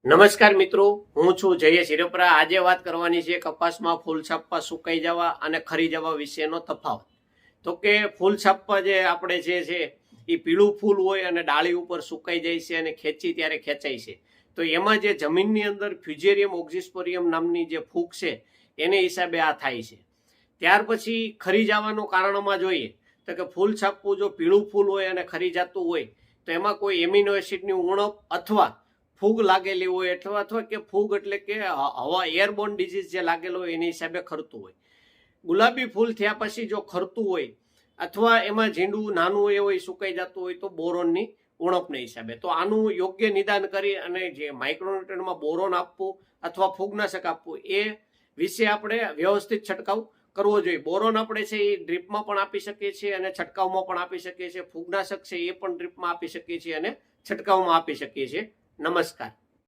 નમસ્કાર મિત્રો, હું છું જયેશ હિરેપરા। આજે વાત કરવાની છે કપાસમાં ફૂલ છાપવા, સુકાઈ જવા અને ખરી જવા વિશેનો તફાવત। તો કે ફૂલ છાપવા જે આપણે જે છે એ પીળું ફૂલ હોય અને ડાળી ઉપર સુકાઈ જાય છે અને ખેંચી ત્યારે ખેંચાય છે। તો એમાં જે જમીનની અંદર ફ્યુઝેરિયમ ઓક્ઝિસ્પોરિયમ નામની જે ફૂગ છે એને હિસાબે આ થાય છે। ત્યાર પછી ખરી જવાનું કારણમાં જોઈએ તો કે ફૂલ છાપવું જો પીળું ફૂલ હોય અને ખરી જતું હોય તો એમાં કોઈ એમિનો એસિડની ઉણપ અથવા ફૂગ લાગેલી હોય અથવા કે ફૂગ એટલે કે હવા એરબોર્ન ડિઝીઝ જે લાગેલો હોય એની હિસાબે ખરતું હોય। ગુલાબી ફૂલ થયા પછી જો ખરતું હોય અથવા એમાં ઝીંડું નાનું હોય સુકાઈ જતું હોય તો બોરોનની ઉણપના હિસાબે। તો આનું યોગ્ય નિદાન કરી અને જે માઇક્રોન્યુટ્રન્ટમાં બોરોન આપવું અથવા ફૂગનાશક આપવું એ વિશે આપણે વ્યવસ્થિત છંટકાવ કરવો જોઈએ। બોરોન આપણે છે એ ડ્રીપમાં પણ આપી શકીએ છીએ અને છંટકાવમાં પણ આપી શકીએ છીએ। ફૂગનાશક છે એ પણ ડ્રીપમાં આપી શકીએ છીએ અને છંટકાવમાં આપી શકીએ છીએ। નમસ્કાર।